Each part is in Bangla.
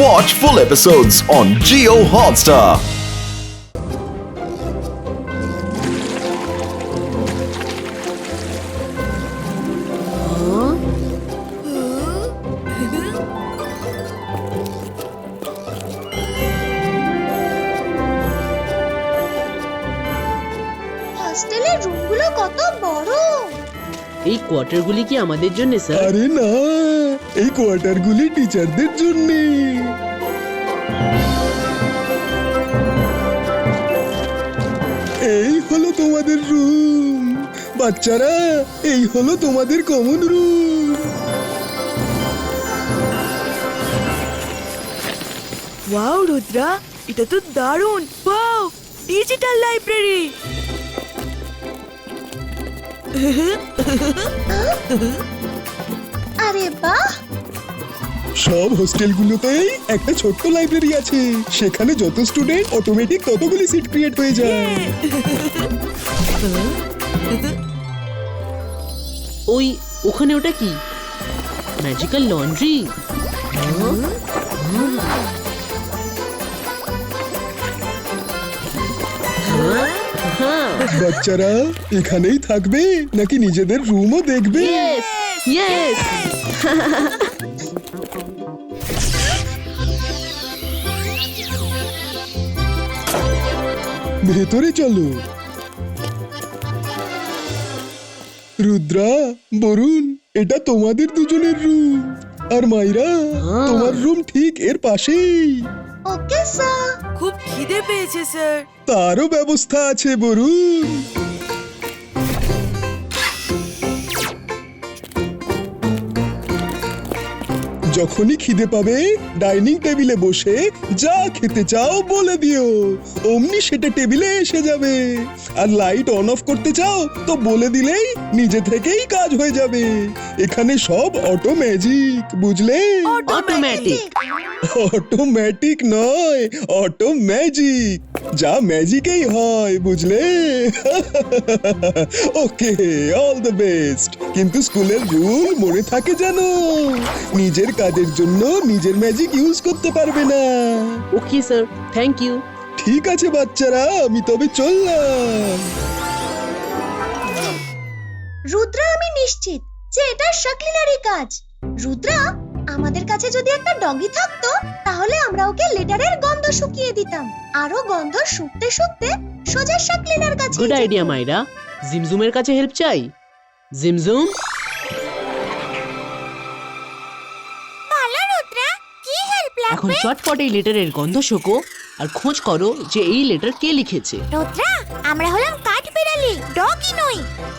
Watch full episodes on Jio Hotstar. হস্টেলের রুমগুলো কত বড়। এই কোয়ার্টারগুলি কি আমাদের জন্য স্যার? আরে না, এই কোয়ার্টারগুলি টিচারদের জন্য। এই হলো তোমাদের রুম বাচ্চারা, এই হলো তোমাদের কমন রুম। ওয়াও রুদ্রা, এটা তো দারুণ। Wow, digital library. আরে বাহ, সব হোস্টেলগুলোতেই একটা ছোট্ট লাইব্রেরি আছে, সেখানে যত স্টুডেন্ট অটোমেটিক ততগুলি সিট ক্রিয়েট হয়ে যায়। ওই ওখানে ওটা কি? Magical laundry? বাচ্চারা এখানেই থাকবে নাকি নিজেদের রুমও দেখবে? ইয়েস। ভেতরে চলো। রুদ্রা, বরুণ, এটা তোমাদের দুজনের রুম, আর মাইরা তোমার রুম ঠিক এর পাশেই। Okay sir. খুব খিদে পেয়েছে স্যার। তারও ব্যবস্থা আছে বরুণ। যখনই খিদে পাবে ডাইনিং টেবিলে বসে যা খেতে চাও বলে দিও, অমনি সেটা টেবিলে এসে যাবে। আর লাইট অন অফ করতে চাও তো বলে দিলেই নিজে থেকেই কাজ হয়ে যাবে। এখানে সব অটো ম্যাজিক, বুঝলে? অটোমেটিক। অটোমেটিক নয়, অটো ম্যাজিক। যা ম্যাজিকেই হয়, বুঝলে? ওকে, অল দ্য বেস্ট। কিন্তু স্কুলের রুল মনে থাকে জানো, নিজের কাজের জন্য নিজের ম্যাজিক ইউজ করতে পারবে না। Okay sir, thank you. ঠিক আছে বাচ্চারা, আমি তবে চললাম। রুদ্রা, আমি নিশ্চিত যে এটা শাকলিনারই কাজ। রুদ্রা, আমাদের কাছে যদি একটা ডগি থাকতো তাহলে আমরা ওকে লেটারের গন্ধ শুকিয়ে দিতাম, আরো গন্ধ শুকতে শুকতে সোজা শাকলিনার কাছে। গুড আইডিয়া মাইরা। জিমজুমের কাছে হেল্প চাই। জিমজুম, বলো রুদ্রা, কি হেল্প এখন চটপট এই লেটারের গন্ধ শোকো আর খোঁজ করো যে এই লেটার কে লিখেছে। রুদ্রা, আমরা হলাম কাঠ বিড়ালি, ডগই নই।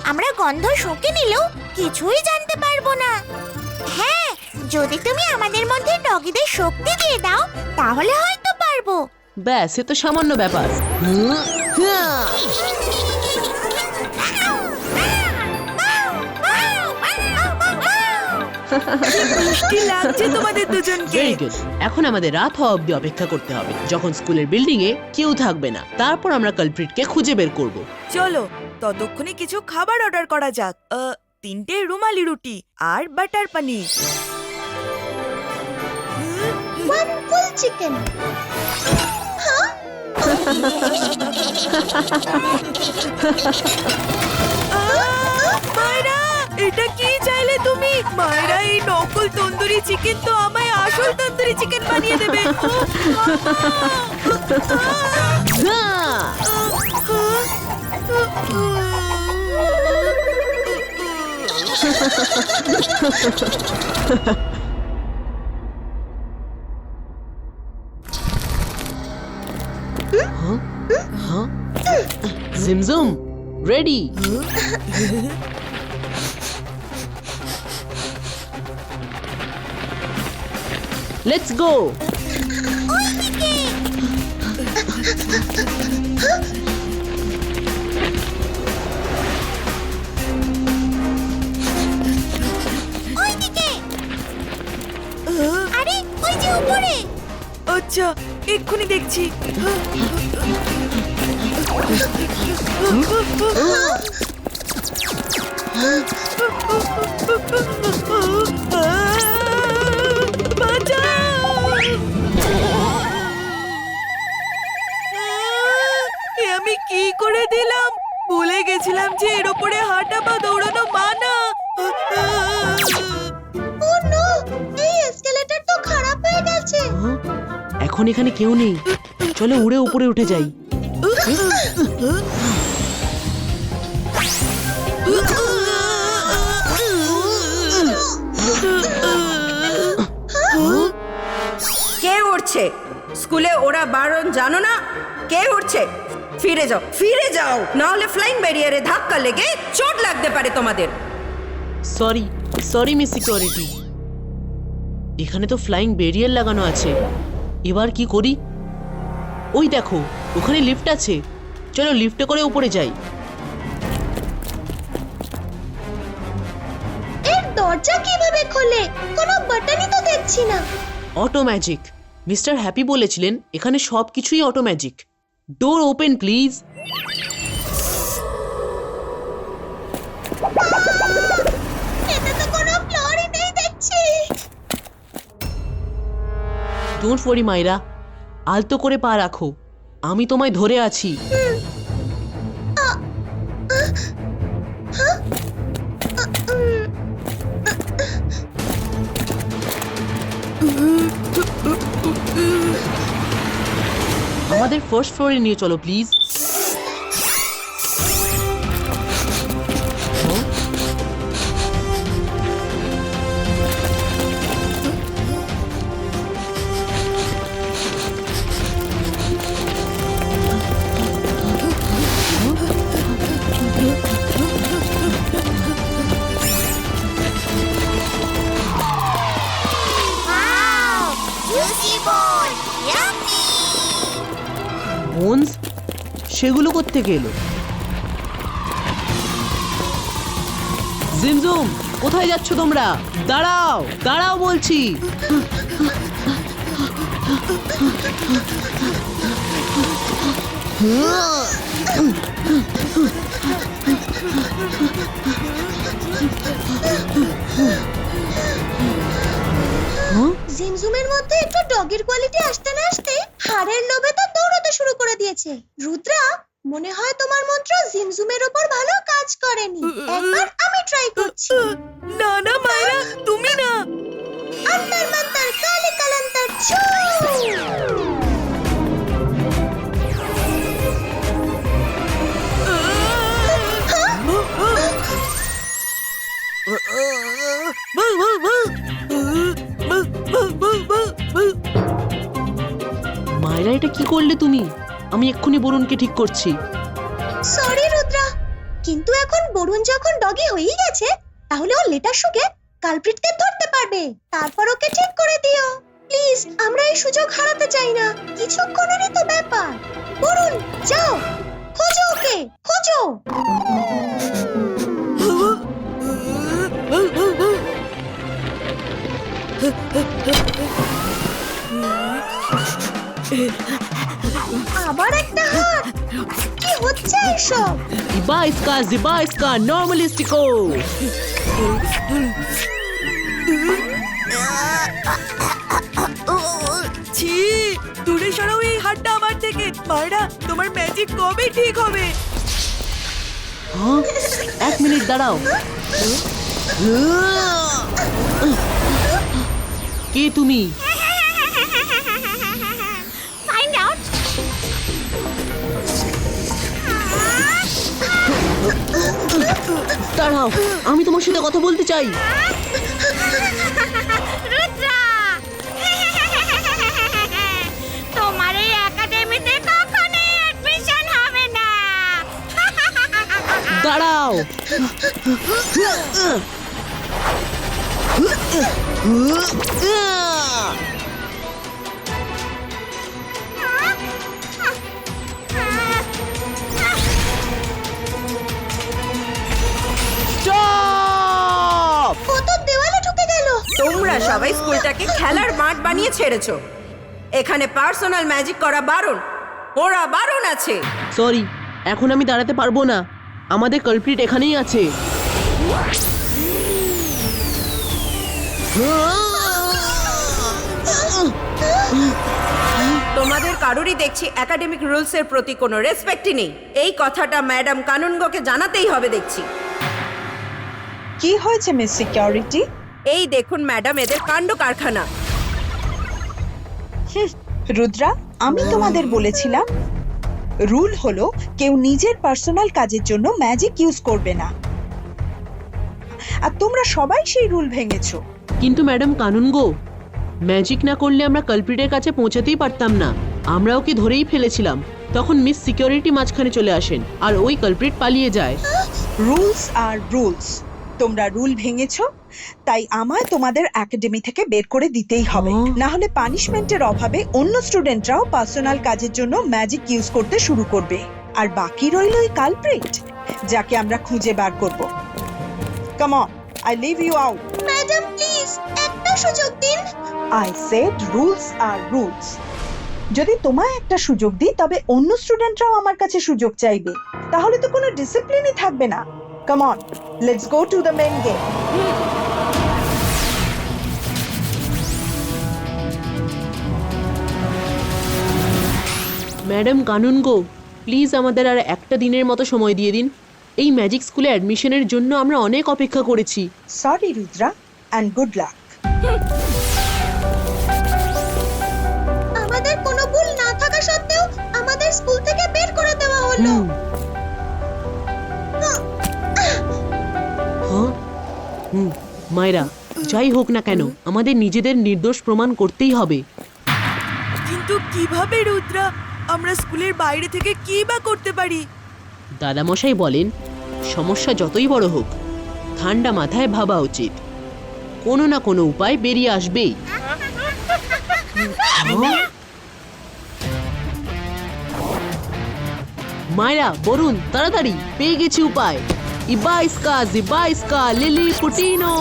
আমরা গন্ধ শুঁকে নিলেও কিছুই জানতে পারবো না। হ্যাঁ, যদি তুমি আমাদের মধ্যে ডগিদের শক্তি দিয়ে দাও তাহলে হয়তো পারবো। ব্যাস, এ তো সামান্য ব্যাপার। মিষ্টি লাগছে তোমাদের দুজনকে। Very good. এখন আমাদের রাত হওয়া অবধি অপেক্ষা করতে হবে, যখন স্কুলের বিল্ডিং এ কেউ থাকবে না। তারপর আমরা কালপ্রিটকে খুঁজে বের করব। চলো, ততক্ষণে কিছু খাবার অর্ডার করা যাক। 3টে রুমালি রুটি আর butter paneer. One full chicken. মায়েরা, এটা কি চাইলে তুমি? মায়েরা, এই নকল তন্দুরি চিকেন তো আমায় আসল তন্দুরি চিকেন বানিয়ে দেবে। জিমজুম, রেডি? Let's go. আরে ওই যে উপরে। আচ্ছা, এক্ষুনি দেখছি। বাঁচাও! বলছে এর উপরে হাঁটা বা দৌড়ানো মানা। ও নো, এই এসকেলেটর তো খারাপ হয়ে গেছে। হ্যাঁ? এখন এখানে কেউ নেই, চলো উড়ে উপরে উঠে যাই। কে উঠছে? স্কুলে ওরা বারণ জানো না? কে উঠছে? ফিরে যাও, ফিরে যাও, না হলে ফ্লাইং ব্যারিয়ারে ধাক্কা লেগে চোট লাগতে পারে তোমাদের। সরি সরি মিস সিকিউরিটি, এখানে তো ফ্লাইং ব্যারিয়ার লাগানো আছে, এবার কি করি? ওই দেখো ওখানে লিফট আছে, চলো লিফটে করে উপরে যাই। এর দরজা কিভাবে খোলে? কোনো বাটনই তো দেখছি না। অটো ম্যাজিক, মিস্টার হ্যাপি বলেছিলেন এখানে সব কিছুই auto magic. Door open please. এতে তো কোনো ফ্লোরই নেই দেখছি। ডোন্ট ওয়ারি মাইরা, আলতো করে পা রাখো, আমি তোমায় ধরে আছি। আমাদের ফার্স্ট ফ্লোরে নিয়ে চলো প্লিজ। বোনস, সেগুলো কোত্থেকে এলো? জিমজুম, কোথায় যাচ্ছ তোমরা? দাঁড়াও দাঁড়াও বলছি। জিমজুমের মধ্যে একটু ডগির কোয়ালিটি আসতে না আসতে হাড়ের লোভে তো দৌড়াতে শুরু করে দিয়েছে। রুদ্রা, মনে হয় তোমার মন্ত্র জিমজুমের উপর ভালো কাজ করেনি। একবার আমি ট্রাই করছি। না না মায়েরা, তুমি না। অন্তর মন্তর কালে কালান্তর ছু। মায়েরা এটা কি করলে তুমি? আমি এক্ষুনি বরুণকে ঠিক করছি। সরি রুদ্রা, কিন্তু এখন বরুণ যখন ডগি হয়েই গেছে, তাহলে ও লেটার শুকে কালপ্রিটকে ধরতে পারবে। তারপর ওকে ঠিক করে দিও প্লিজ। আমরা এই সুযোগ হারাতে চাই না, কিছুক্ষণেরই তো ব্যাপার। বরুণ, যাও খোঁজো ওকে, খোঁজো। আবার একটা হাত, কি হচ্ছে এসব? জিবাইস্কা নর্মালিস্টিকো। ছি, দূরে সরাও এই হাতটা আমার থেকে। মায়েরা, তোমার ম্যাজিক কবে ঠিক হবে? হ্যাঁ, 1 মিনিট দাঁড়াও। কে তুমি? দাঁড়াও, আমি তোমার সাথে কথা বলতে চাই। রুদ্রা, তোমার এই একাডেমিতে কখনোই অ্যাডমিশন হবে না। দাঁড়াও। Stop! ও তো দেওয়ালে ঢুকে গেল। তোমরা সবাই স্কুলটাকে খেলার মাঠ বানিয়ে ছেড়েছো। এখানে পার্সোনাল ম্যাজিক করা বারণ, ওরা বারণ আছে। সরি, এখন আমি দাঁড়াতে পারবো না, আমাদের কালপ্রিট এখানেই আছে। তোমার তোমাদের কারোরই দেখছি একাডেমিক রুলস এর প্রতি কোনো রেসপেক্টই নেই। এই কথাটা ম্যাডাম কানুনগোকে জানাতেই হবে দেখছি। কি হয়েছে মিস সিকিউরিটি? এই দেখুন ম্যাডাম, এদের কাণ্ড কারখানা। রুদ্রা, আমি তোমাদের বলেছিলাম রুল হলো কেউ নিজের পার্সোনাল কাজের জন্য ম্যাজিক ইউজ করবে না, আর তোমরা সবাই সেই রুল ভেঙেছো। কিন্তু ম্যাডাম কানুন গো, ম্যাজিক না করলে আমরা কালপ্রিটের কাছে পৌঁছাতেই পারতাম না। আমরা ওকে ধরেই ফেলেছিলাম, তখন মিস সিকিউরিটি মাঝখানে চলে আসেন আর ওই কালপ্রিট পালিয়ে যায়। রুলস আর রুলস, তোমরা রুল ভেঙেছো, তাই আমায় তোমাদের একাডেমি থেকে বের করে দিতেই হবে। না হলে পানিশমেন্টের অভাবে অন্য স্টুডেন্টরাও পার্সোনাল কাজের জন্য ম্যাজিক ইউজ করতে শুরু করবে, আর বাকি রইল ওই কালপ্রিট, যাকে আমরা খুঁজে বার করব। Come on, I leave you out. Madam please একটা সুযোগ দিন। I said rules are rules. যদি তোমায় একটা সুযোগ দিই তবে অন্য স্টুডেন্টরাও আমার কাছে সুযোগ চাইবে, তাহলে তো কোনো ডিসিপ্লিনই থাকবে না। Come on, let's go to the main game. Madam কানুন গো, প্লিজ আমাদের আর একটা দিনের মতো সময় দিয়ে দিন। এই ম্যাজিক স্কুলে অ্যাডমিশনের জন্য আমরা অনেক অপেক্ষা করেছি। Sorry Rudra, and good luck. আমাদের কোনো ভুল না থাকা সত্ত্বেও আমাদের স্কুল থেকে বের করে দেওয়া হলো। হ্যাঁ, মায়েরা, যাই হোক না কেন আমাদের নিজেদের নির্দোষ প্রমাণ করতেই হবে। কিন্তু কিভাবে রুদ্রা? আমরা স্কুলের বাইরে থেকে কি বা করতে পারি? দাদামশাই বলেন, সমস্যা যতই বড় হোক ঠান্ডা মাথায় ভাবা উচিত, কোনো না কোনো উপায় বেরিয়ে আসবেই। মায়েরা বরুণ, তাড়াতাড়ি পেয়ে গেছি উপায়। ইবাইস্কা জিবাইস্কা লিলি পুটিনো,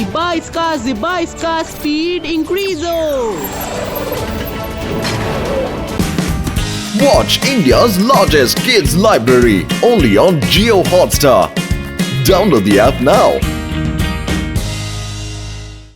ইবাইস্কা জিবাইস্কা স্পিড ইনক্রিজো। Watch India's largest kids library only on Jio Hotstar. Download the app now.